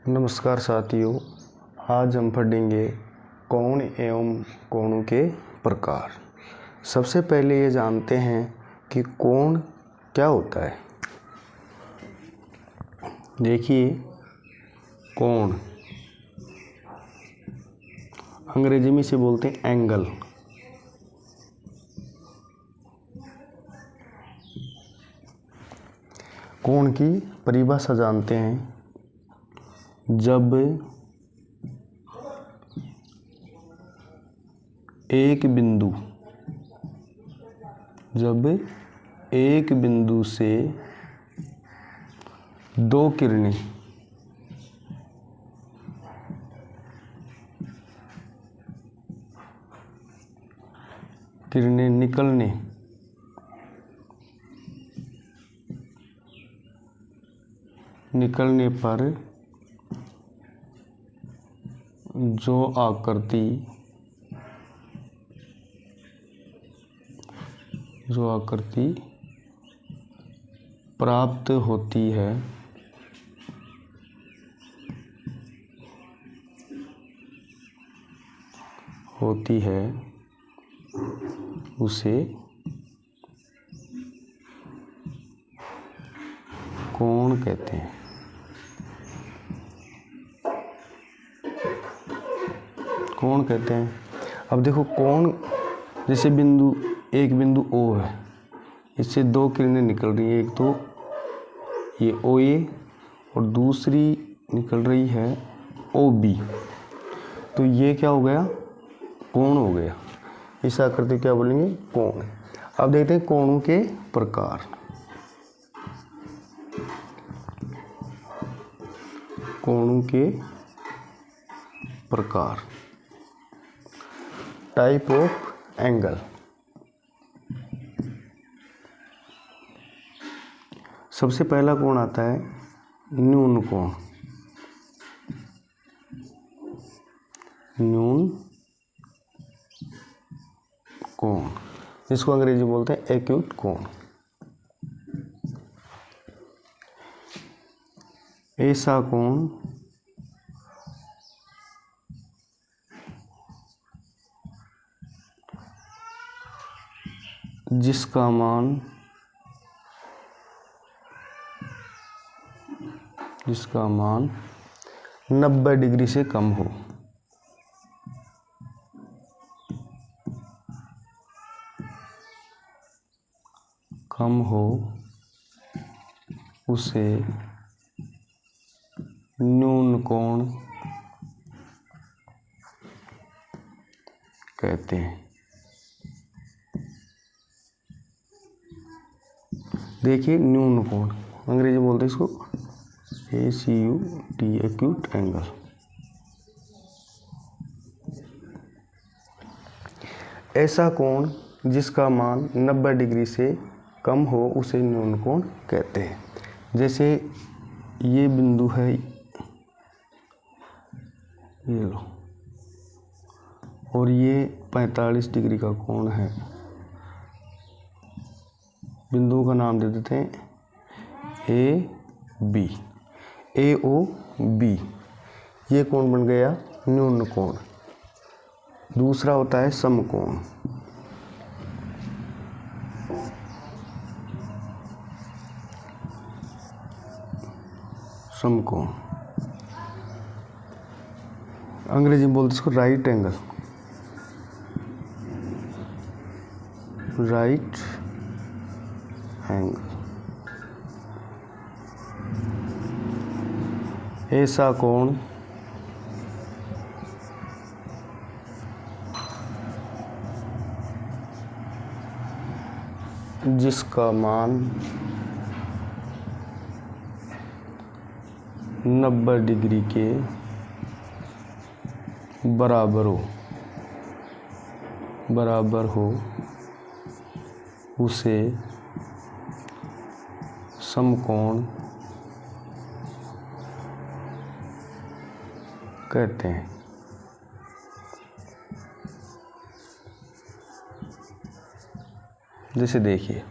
नमस्कार साथियों, आज हम पढ़ेंगे कोण एवं कोणों के प्रकार। सबसे पहले ये जानते हैं कि कोण क्या होता है। देखिए, कोण अंग्रेजी में इसे बोलते हैं एंगल। कोण की परिभाषा जानते हैं। जब एक बिंदु से दो किरणें निकलने पर जो आकृति प्राप्त होती है उसे कोण कहते हैं। अब देखो, कोण जैसे एक बिंदु O है, इससे दो किरणें निकल रही हैं। एक तो ये OA और दूसरी निकल रही है OB। तो ये क्या हो गया? कोण हो गया। इस आकृति क्या बोलेंगे? कोण। अब देखते हैं कोणों के प्रकार। Type of angle. सबसे पहला कोण आता है न्यून कोण, जिसको अंग्रेजी बोलते हैं एक्यूट कोण। ऐसा कोण जिसका मान 90 डिग्री से कम हो उसे न्यून कोण कहते हैं। देखिए, न्यून कोण अंग्रेजी बोलते हैं इसको ACUT, एक्यूट एंगल। ऐसा कोण जिसका मान 90 डिग्री से कम हो उसे न्यून कोण कहते हैं। जैसे ये बिंदु है, ये लो, और ये 45 डिग्री का कोण है। बिंदु का नाम दे देते हैं AOB। ये कोण बन गया न्यून कोण। दूसरा होता है समकोण। अंग्रेजी में बोलते इसको राइट एंगल। ऐसा कोण जिसका मान 90 डिग्री के बराबर हो उसे समकोण कहते हैं। जैसे देखिए,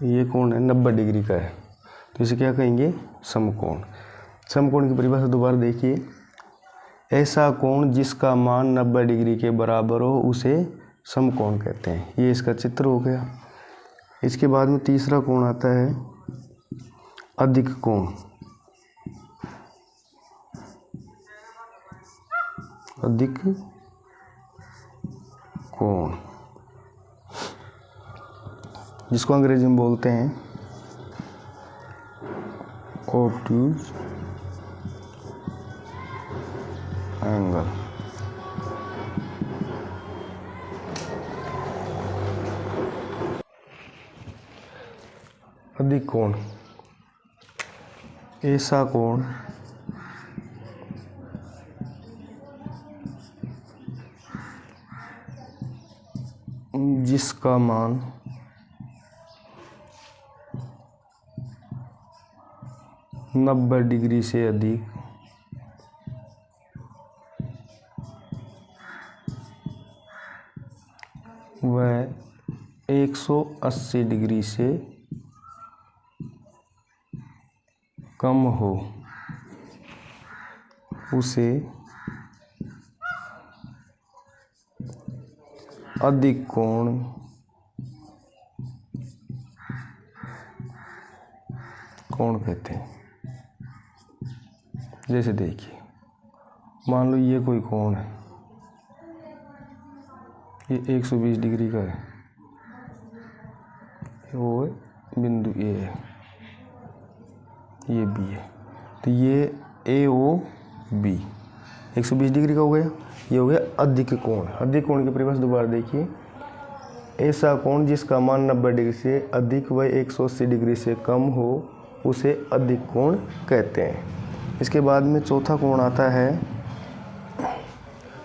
ये कोण है 90 डिग्री का है, तो इसे क्या कहेंगे? समकोण। समकोण की परिभाषा दोबारा देखिए, ऐसा कोण जिसका मान 90 डिग्री के बराबर हो उसे समकोण कहते हैं। ये इसका चित्र हो गया। इसके बाद में तीसरा कोण आता है अधिक कोण। अधिक कोण जिसको अंग्रेजी में बोलते हैं ऑब्ट्यूज एंगल। अधिक कोण ऐसा कोण जिसका मान 90 डिग्री से अधिक व 180 डिग्री से कम हो उसे अधिक कोण कहते हैं। जैसे देखिए, मान लो ये कोई कोण है, ये 120 डिग्री का है, वो बिंदु ए है, ये बी है, तो ये ए ओ बी 120 डिग्री का हो गया। ये हो गया अधिक कोण। अधिक कोण की परिभाषा दोबारा देखिए, ऐसा कोण जिसका मान 90 डिग्री से अधिक व 180 डिग्री से कम हो उसे अधिक कोण कहते हैं। इसके बाद में चौथा कोण आता है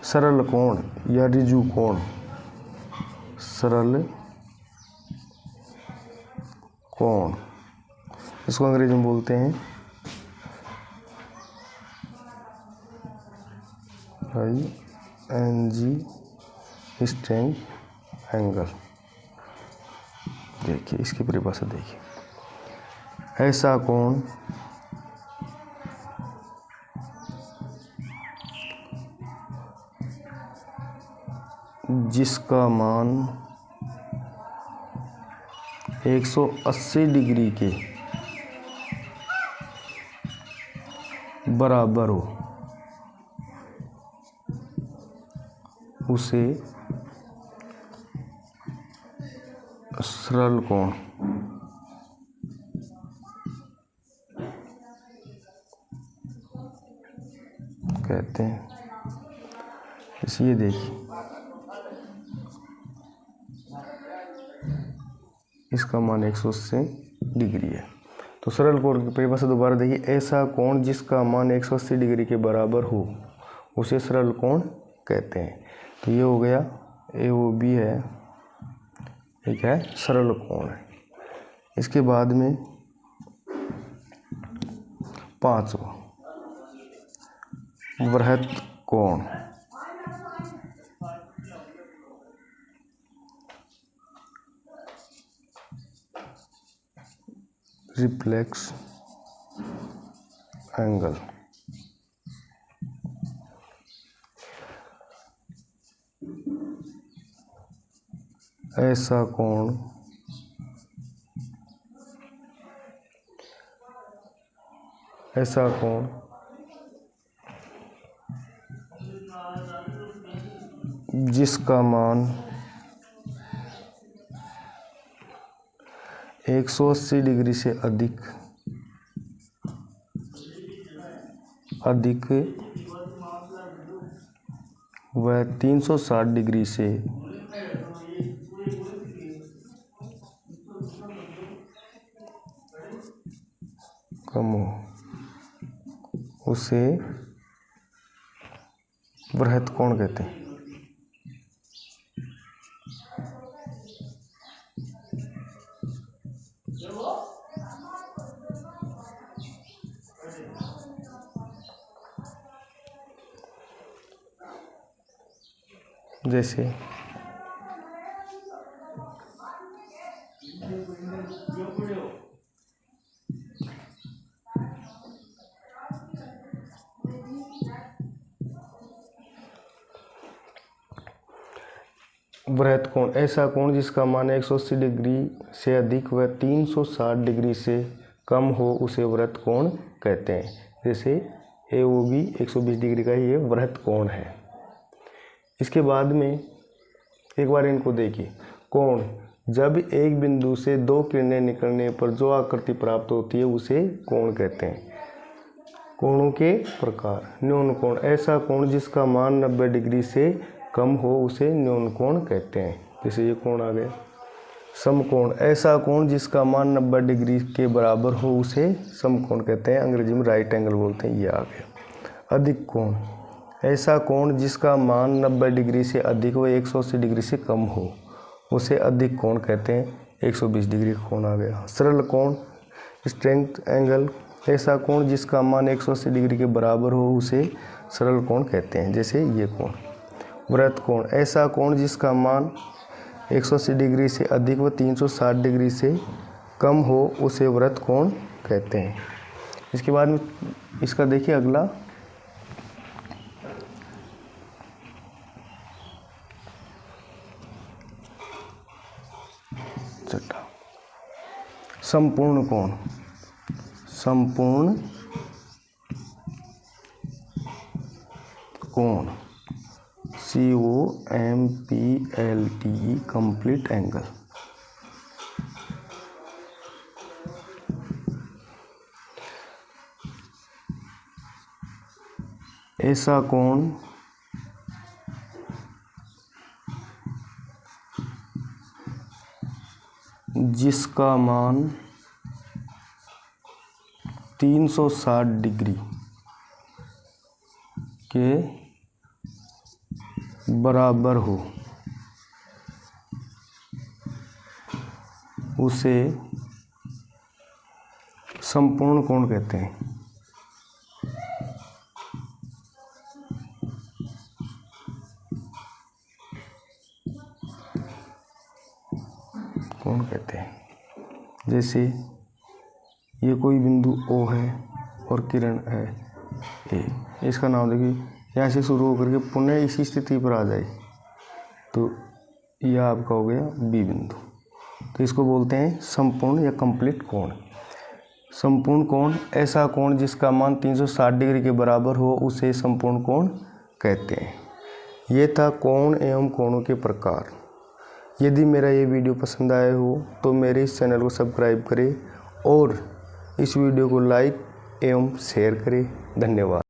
सरल कोण या ऋजु कोण। सरल कोण इसको अंग्रेजी में बोलते हैं ING स्टैंड एंगल। देखिए इसकी परिभाषा देखिए, ऐसा कोण जिसका मान 180 डिग्री के बराबर हो उसे सरल कोण कहते हैं। इसलिए देखिए, इसका मान 180 डिग्री है, तो सरल कोण की परिभाषा दोबारा देखिए, ऐसा कोण जिसका मान 180 डिग्री के बराबर हो उसे सरल कोण कहते हैं। तो ये हो गया AOB है, एक है सरल कोण है। इसके बाद में पांचवा वृहत कोण। Reflex angle. ऐसा कोण जिसका मान 180 डिग्री से अधिक व 360 डिग्री से कम हो उसे वृहत कोण कहते हैं। जैसे वृहत कोण, ऐसा कोण जिसका मान 180 डिग्री से अधिक व 360 डिग्री से कम हो उसे वृहत कोण कहते हैं। जैसे AOB 120 डिग्री का ये वृहत कोण है। इसके बाद में एक बार इनको देखिए। कोण, जब एक बिंदु से दो किरणें निकलने पर जो आकृति प्राप्त होती है उसे कोण कहते हैं। कोणों के प्रकार, न्यून कोण, ऐसा कोण जिसका मान 90 डिग्री से कम हो उसे न्यून कोण कहते हैं। जैसे ये कोण आ गया। समकोण, ऐसा कोण जिसका मान 90 डिग्री के बराबर हो उसे समकोण कहते हैं, अंग्रेजी में राइट एंगल बोलते हैं। ये आ गया। अधिक कोण, ऐसा कोण जिसका मान 90 डिग्री से अधिक व 180 डिग्री से कम हो उसे अधिक कोण कहते हैं, 120 डिग्री का कोण आ गया। सरल कोण, स्ट्रेंथ एंगल, ऐसा कोण जिसका मान 180 डिग्री के बराबर हो उसे सरल कोण कहते हैं। जैसे ये कोण। वृत्त कोण, ऐसा कोण जिसका मान 180 डिग्री से अधिक व 360 डिग्री से कम हो उसे वृत्त कोण कहते हैं। इसके बाद में इसका देखिए अगला, संपूर्ण कोण। संपूर्ण कोण, COMPLTE, कंप्लीट एंगल। ऐसा कोण जिसका मान 360 डिग्री के बराबर हो उसे संपूर्ण कोण कहते हैं। कोण कहते हैं। जैसे ये कोई बिंदु O है और किरण है A, इसका नाम देखिए, यहाँ से शुरू होकर के पुनः इसी स्थिति पर आ जाए तो यह आपका हो गया B बिंदु। तो इसको बोलते हैं संपूर्ण या कंप्लीट कोण। संपूर्ण कोण, ऐसा कोण जिसका मान 360 डिग्री के बराबर हो उसे संपूर्ण कोण कहते हैं। ये था कोण एवं कोणों के प्रकार। यदि मेरा ये वीडियो पसंद आया हो तो मेरे इस चैनल को सब्सक्राइब करें और इस वीडियो को लाइक एवं शेयर करें। धन्यवाद।